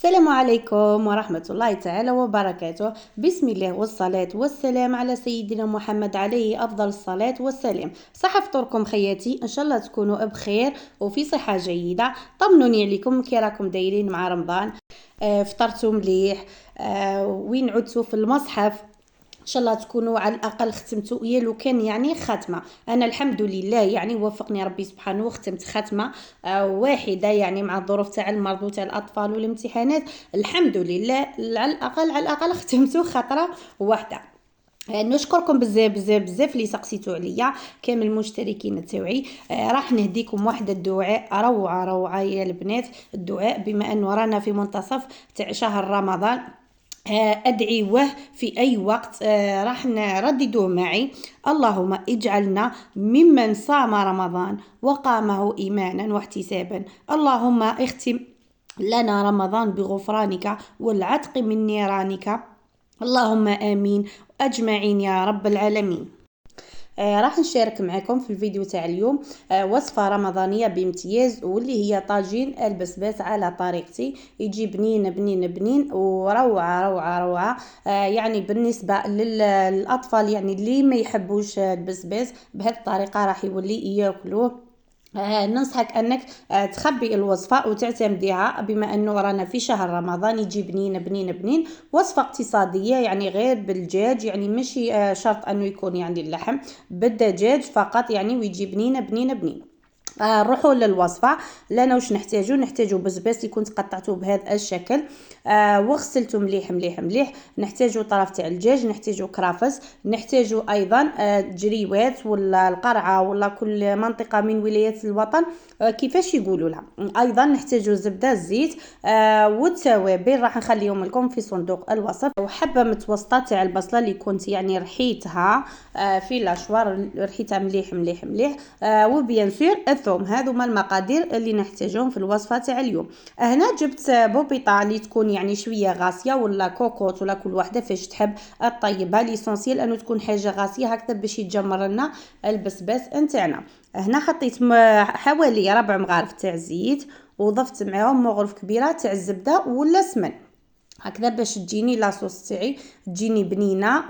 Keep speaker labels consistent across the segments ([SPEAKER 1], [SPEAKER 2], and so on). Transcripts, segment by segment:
[SPEAKER 1] السلام عليكم ورحمة الله تعالى وبركاته. بسم الله والصلاة والسلام على سيدنا محمد عليه أفضل الصلاة والسلام. صحة فطوركم خياتي، إن شاء الله تكونوا بخير وفي صحة جيدة. طمنوني عليكم كي راكم دايرين مع رمضان. فطرتوا مليح؟ وين عدتوا في المصحف؟ ان شاء الله تكونوا على الاقل ختمتوا يا لو كان يعني ختمه. انا الحمد لله يعني وفقني ربي سبحانه وختمت ختمه واحده، يعني مع الظروف تاع المرض وتاع الاطفال والامتحانات. الحمد لله على الاقل ختمتوا خطره واحده. نشكركم بزاف بزاف بزاف اللي سقسيتوا عليا كامل المشتركين تاوعي. راح نهديكم واحد الدعاء روعه روعه يا البنات. الدعاء بما انه رانا في منتصف تاع شهر رمضان، أدعيوه في أي وقت. راح نرددوه معي. اللهم اجعلنا ممن صام رمضان وقامه إيمانا واحتسابا. اللهم اختم لنا رمضان بغفرانك والعتق من نيرانك. اللهم آمين أجمعين يا رب العالمين. راح نشارك معكم في الفيديو تاع اليوم وصفة رمضانية بامتياز، واللي هي طاجين البسباس على طريقتي. يجي بنين بنين بنين وروعة روعة روعة. يعني بالنسبة للأطفال يعني اللي ما يحبوش البسباس، بهذه الطريقة راح يولي ياكلوه. ننصحك انك تخبي الوصفه وتعتمديها، بما انه رانا في شهر رمضان. يجي بنين بنين بنين. وصفه اقتصاديه يعني غير بالدجاج، يعني ماشي شرط انه يكون يعني اللحم، بالدجاج فقط يعني. ويجي بنين بنين بنين. نروحوا للوصفه. لنا واش نحتاجو بسباس يكون تقطعته بهذا الشكل. وغسلته مليح مليح مليح. نحتاجو طرف تاع الدجاج، نحتاجو كرافس، نحتاجو ايضا جريوات ولا القرعه ولا كل منطقه من ولايات الوطن كيفاش يقولوا لها. ايضا نحتاجو زبده الزيت والتوابل راح نخليهم لكم في صندوق الوصف. وحبه متوسطه تاع البصله اللي كنت يعني رحيتها في لاشوار، رحيتها مليح مليح مليح. وبيان سور الثوم. هذو ما المقادير اللي نحتاجهم في الوصفه تاع اليوم. هنا جبت بوبيطه اللي تكون يعني شويه غاسيه، ولا كوكوت، ولا كل واحده فاش تحب الطيبه. ليسونسيال انه تكون حاجه غاسيه هكذا باش يتجمر لنا البسباس نتاعنا. هنا حطيت حوالي 4 مغارف تاع الزيت، وضفت معاهم مغرف كبيره تاع الزبده ولا سمن هكذا باش تجيني لاصوص تاعي تجيني بنينه.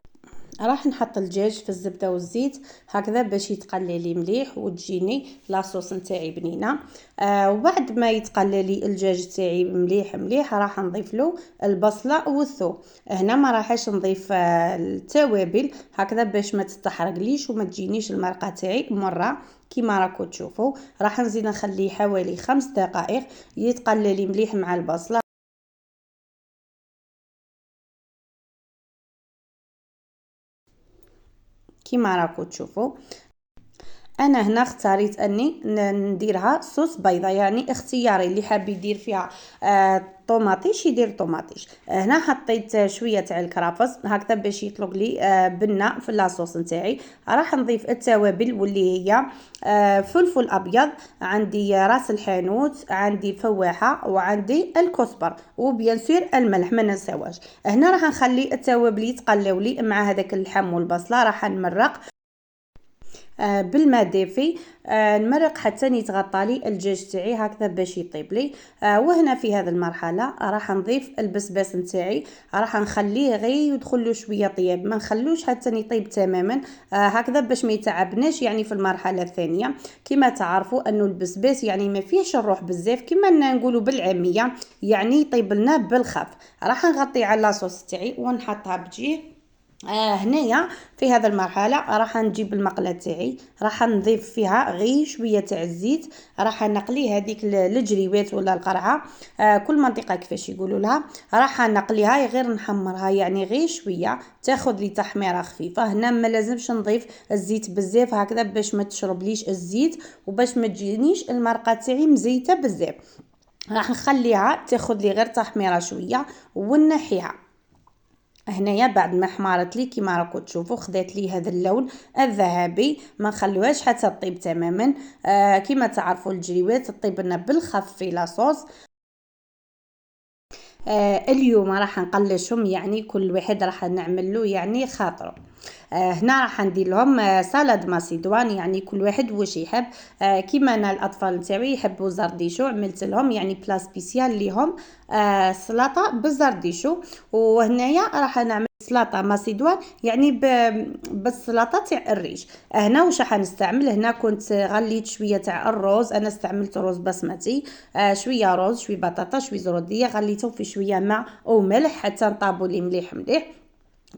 [SPEAKER 1] راح نحط الدجاج في الزبده والزيت هكذا باش يتقلى لي مليح وتجيني لاصوص نتاعي بنينه. وبعد ما يتقلى لي الدجاج تاعي مليح مليح راح نضيف له البصله والثوم. هنا ما راحش نضيف التوابل هكذا باش ما تتحرقليش وما تجينيش المرقه تاعي مره كيما راكم تشوفوا. راح نزيد نخليه حوالي 5 دقائق يتقلى لي مليح مع البصله كيما راكم تشوفوا. انا هنا اختاريت اني نديرها صوص بيضه، يعني اختياري. اللي حاب يدير فيها طوماطيش يدير طوماطيش. هنا حطيت شويه تاع الكرافس هكذا باش يطلق لي بنه في لاصوص نتاعي. راح نضيف التوابل واللي هي فلفل ابيض، عندي راس الحانوت، عندي فواحه، وعندي الكزبر، وبيان سور الملح ما ننساوش. هنا راح نخلي التوابل يتقلاو لي مع هذاك اللحم والبصله. راح نمرق بالماء دافي. نمرق حتى يتغطى لي الدجاج تاعي هكذا باش يطيب لي. وهنا في هذه المرحله راح نضيف البسباس نتاعي. راح نخليه غير يدخل له شويه طياب، ما نخلوش حتى يطيب تماما هكذا باش ما يتعبناش يعني في المرحله الثانيه. كما تعرفوا انه البسباس يعني ما فيهش الروح بزاف كما نقولوا بالعاميه، يعني يطيب لنا بالخف. راح نغطي على لاصوص تاعي ونحطها بجيه. هنايا في هذا المرحله راح نجيب المقله تاعي، راح نضيف فيها غير شويه تاع الزيت. راح نقلي هذيك الجريوات ولا القرعه كل منطقه كيفاش يقولوا لها. راح نقليها غير نحمرها يعني غير شويه تاخذ لي تحميره خفيفه. هنا ما لازمش نضيف الزيت بزاف هكذا باش ما تشربليش الزيت وباش ما تجينيش المرقه تاعي مزيته بزاف. راح نخليها تاخذ لي غير تحميره شويه ونحيها. هنايا بعد ما حمارت لي كيما راكم تشوفوا خدات لي هذا اللون الذهبي. ما نخلوهاش حتى تطيب تماما. كيما تعرفوا الجريوات تطيب لنا بالخف في لاصوص. اليوم راح نقلشهم، يعني كل واحد راح نعمل له يعني خاطره. هنا راح ندير لهم سلطه ماسيدوان، يعني كل واحد واش يحب. كيما انا الاطفال نتاعي يحبوا زرديشو، عملت لهم يعني بلا سبيسيال ليهم سلطه بالزرديشو. وهنايا راح نعمل سلطه ماسيدوان يعني بالسلطه تاع الريش. هنا واش راح نستعمل؟ هنا كنت غليت شويه تاع الرز، انا استعملت رز بسمتي، شويه رز، شويه بطاطا، شويه زروديه، غليتهم في شويه ماء وملح حتى نطابوا لي مليح مليح،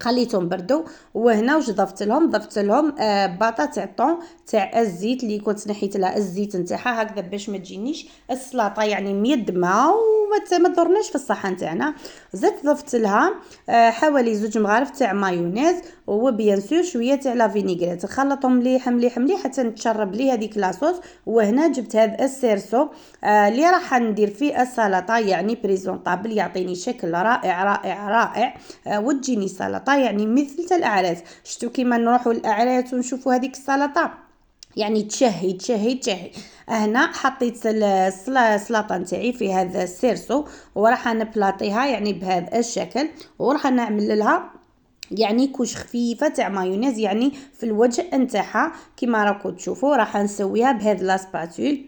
[SPEAKER 1] خليتهم بردوا. وهنا واش ضفت لهم؟ ضفت لهم باطا تاع طون تاع الزيت اللي كنت نحيت لها الزيت نتاعها هكذا باش ما تجينيش السلطه يعني ميدمه وما تضرناش في الصحن تاعنا. زدت ضفت لها حوالي 2 مغارف تاع مايونيز، وبيان سور شويه تاع لا فينيغريت، نخلطهم مليح مليح مليح حتى نتشرب لي هذيك لاصوص. وهنا جبت هذا السيرسو اللي راح ندير فيه السلطه، يعني بريزونطابل، يعطيني شكل رائع رائع رائع. وتجيني سلطه يعني مثل الاعراس. شفتوا كيما نروحوا الاعراس ونشوفوا هذيك السلطه يعني تشهي تشهي تشهي. هنا حطيت السلطه نتاعي في هذا السيرسو، وراح نبلاطيها يعني بهذا الشكل، وراح نعمل لها يعني كوش خفيفه تاع مايونيز يعني في الوجه نتاعها كيما راكم تشوفوا. راح نسويها بهذا لاسباتول.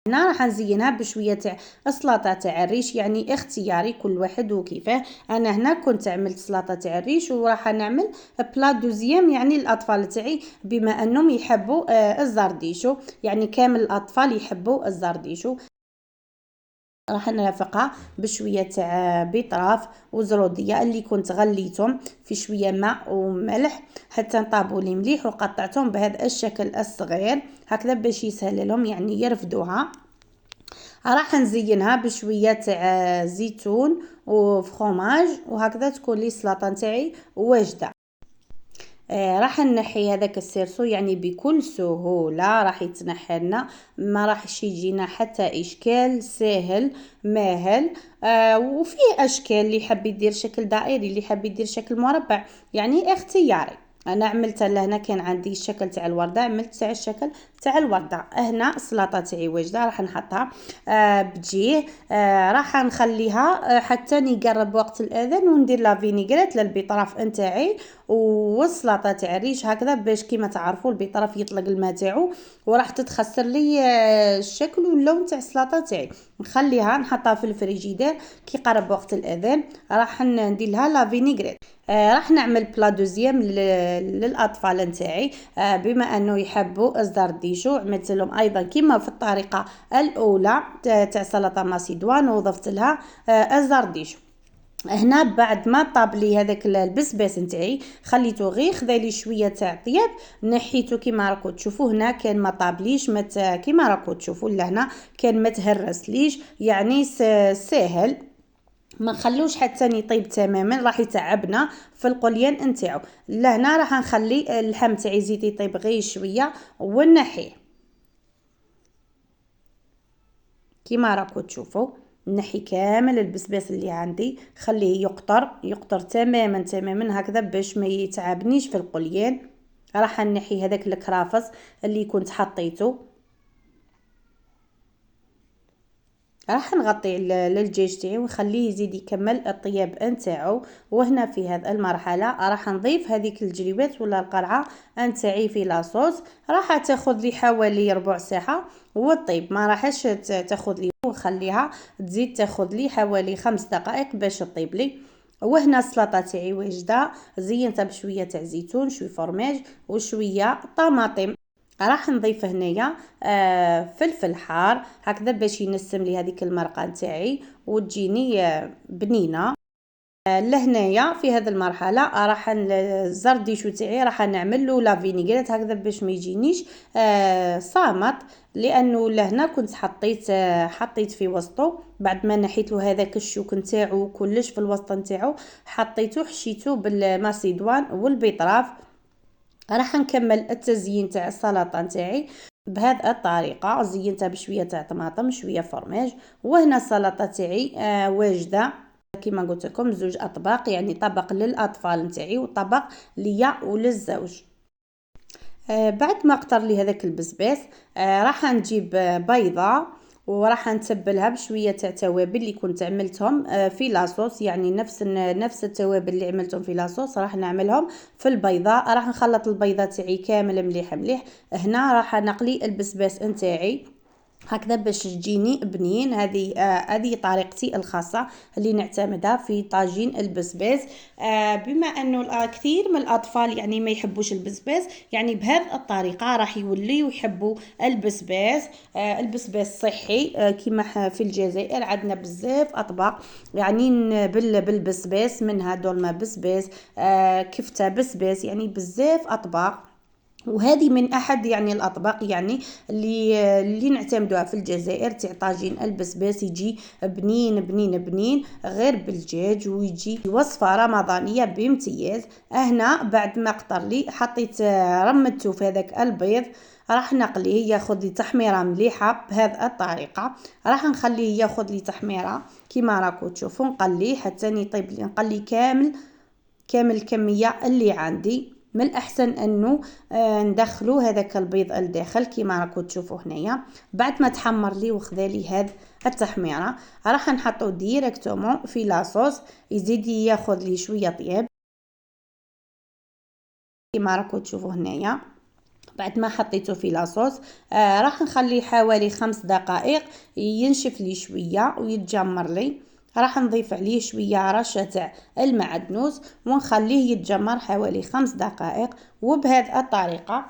[SPEAKER 1] هنا راح نزينها بشويه تاع السلطه تاع الريش، يعني اختياري كل واحد وكيفاه. انا هنا كنت عملت سلطه تاع الريش، وراح نعمل بلا دوزيام يعني الاطفال تاعي بما انهم يحبوا الزرديشو، يعني كامل الاطفال يحبوا الزرديشو. راح نرافقها بشويه تاع بيطراف وزروديه اللي كنت غليتهم في شويه ماء وملح حتى نطابوا لي مليح، وقطعتهم بهذا الشكل الصغير هكذا باش يسهل لهم يعني يرفدوها. راح نزينها بشويه تاع زيتون وفرomاج، وهكذا تكون لي السلطه نتاعي واجده. راح نحي هذاك السيرسو يعني بكل سهوله راح يتنحى لنا، ما راحش يجينا حتى اشكال، سهل ماهل. وفيه اشكال، اللي يحب يدير شكل دائري، اللي يحب يدير شكل مربع، يعني اختياري. انا عملت لهنا كان عندي الشكل تاع الورده، عملت تاع الشكل تاع الورده. هنا السلطه تاعي واجده، راح نحطها بجيه. راح نخليها حتى يقرب وقت الاذان، وندير لا فينيغريت للبيطراف نتاعي والسلطه تاع الريش هكذا باش كيما تعرفوا البيطراف يطلق الماء تاعو، وراح تتخسر لي الشكل واللون تاع السلطه تاعي. نخليها نحطها في الفريجيدير، كي قرب وقت الاذان راح ندير لها لا فينيغريت. راح نعمل بلا دوزيام للاطفال نتاعي بما انه يحبوا الزرديشو. عملت لهم ايضا كما في الطريقه الاولى تاع سلطه ماسيدوان، وضفت لها الزرديشو. هنا بعد ما طاب لي هذاك البسباس نتاعي خليته غير خذالي شويه تاع طياب، نحيته كيما راكم تشوفوا. هنا كان ما طابليش كيما راكم تشوفوا، لهنا كان ما تهرسليش يعني ساهل، ما نخلوش حتى يطيب تماما راح يتعبنا في القليان نتاعو. لهنا راح نخلي اللحم تاعي يزيد يطيب غير شويه ونحيه كيما راكم تشوفوا. نحي كامل البسباس اللي عندي، خليه يقطر تماما تماما هكذا باش ما يتعبنيش في القليان. راح نحي هذاك الكرافس اللي كنت حطيته، راح نغطي للدجاج تاعي ونخليه يزيد يكمل الطياب نتاعو. وهنا في هذه المرحله راح نضيف هذيك الجريبات ولا القرعه نتاعي في لاصوص، راح تاخذ لي حوالي ربع ساعه وطيب، ما راحش تاخذ لي، وخليها تزيد تاخذ لي حوالي 5 دقائق باش تطيب لي. وهنا السلطه تاعي واجده، زينتها بشويه تاع زيتون، شويه فرماج وشويه طماطم. راح نضيف هنايا فلفل حار هكذا باش ينسم لي هذيك المرقه نتاعي وتجيني بنينه. لهنايا في هذه المرحله راح الزرديشو تاعي راح نعمل له لا فينيغريت هكذا باش ما يجينيش صامت، لانه لهنا كنت حطيت في وسطه بعد ما نحيت له هذاك الشوك نتاعو كلش في الوسط نتاعو، حطيته حشيته بالماسيدوان والبيطراف. راح نكمل التزيين تاع السلطه نتاعي بهذه الطريقه، زينتها بشويه تاع طماطم شويه فرماج. وهنا السلطه تاعي واجده كما قلت لكم 2 اطباق، يعني طبق للاطفال نتاعي وطبق ليا وللزوج. بعد ما اقطر لي هذاك البسباس راح نجيب بيضه وراح نتبلها بشويه تاع توابل اللي كنت عملتهم في لاصوص، يعني نفس التوابل اللي عملتهم في لاصوص راح نعملهم في البيضه. راح نخلط البيضه تاعي كامل مليح مليح. هنا راح نقلي البسباس نتاعي هكذا باش تجيني بنين. هذه طريقتي الخاصه اللي نعتمدها في طاجين البسباس. بما انه كثير من الاطفال يعني ما يحبوش البسباس، يعني بهذه الطريقه راح يوليو يحبوا البسباس. البسباس صحي. كما في الجزائر عندنا بزاف اطباق يعني بالبسباس، من هذول ما بسباس، كفته بسباس، بزاف اطباق. وهذه من احد الاطباق اللي نعتمدوها في الجزائر تاع طاجين البسباس. يجي بنين بنين بنين غير بالدجاج، ويجي وصفه رمضانيه بامتياز. هنا بعد ما قطر لي حطيت رمدته في هذاك البيض، راح نقليه ياخذ لي تحميره مليحه بهذه الطريقه. راح نخليه ياخذ لي تحميره كيما راكم تشوفوا، نقليه حتى يطيب لي، نقلي كامل الكميه اللي عندي. من الاحسن انه ندخلو هذاك البيض الداخل كيما راكم تشوفوا هنايا. بعد ما تحمر لي وخذا لي هذه التحميره، راح نحطو ديريكتومون في لاصوص يزيد ياخذ لي شويه طياب كيما راكم تشوفوا هنايا. بعد ما حطيته في لاصوص راح نخليه حوالي 5 دقائق ينشف لي شويه ويتجمر لي. راح نضيف عليه شويه رشه تاع المعدنوس ونخليه يتجمر حوالي 5 دقائق. وبهذه الطريقه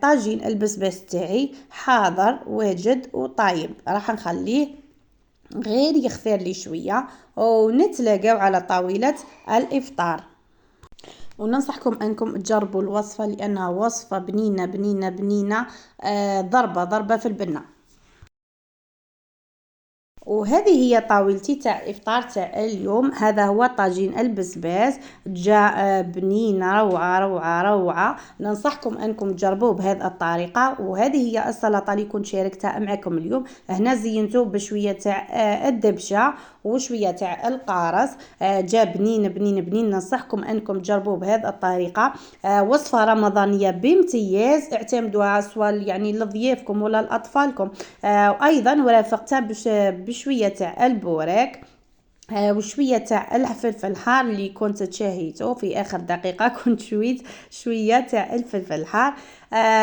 [SPEAKER 1] طاجين البسباس تاعي حاضر واجد وطايب. راح نخليه غير يخفر لي شويه ونتلاقاو على طاوله الافطار. وننصحكم انكم تجربوا الوصفه لانها وصفه بنينه بنينه بنينه، ضربه في البنه. وهذه هي طاولتي تاع الافطار تاع اليوم. هذا هو طاجين البسباس، جاء بنينه روعه روعه روعه. ننصحكم انكم تجربوه بهذه الطريقه. وهذه هي السلطه اللي كنت شاركتها معكم اليوم. هنا زينته بشويه تاع الدبشه وشويه تاع القارص. جاء بنين بنين بنين. ننصحكم انكم تجربوه بهذه الطريقه. وصفه رمضانيه بامتياز، اعتمدوها سواء لضيافكم ولا لاطفالكم. وايضا ورافقتها بشويه تاع البوراك وشويه تاع الفلفل الحار اللي كنت تشاهيته في اخر دقيقه. كنت شويه تاع الفلفل الحار.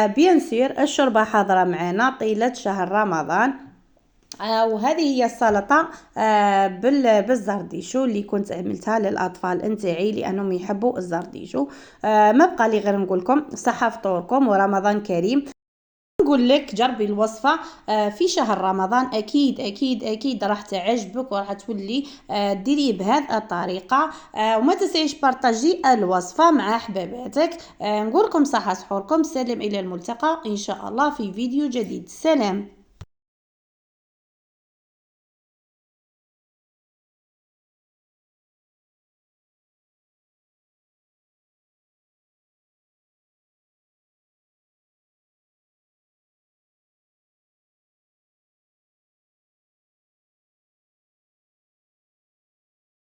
[SPEAKER 1] بيان سير الشوربه حاضره معنا طيله شهر رمضان. وهذه هي السلطه بالزرديشو اللي كنت عملتها للاطفال نتاعي لانهم يحبوا الزرديشو. ما بقى لي غير نقول لكم صحه فطوركم ورمضان كريم. نقول لك جربي الوصفه في شهر رمضان، اكيد اكيد اكيد راح تعجبك وراح تولي ديري بهذه الطريقه. وما تنسيش بارطاجي الوصفه مع احباباتك. نقول لكم صحه سحوركم. سلام الى الملتقى ان شاء الله في فيديو جديد. سلام.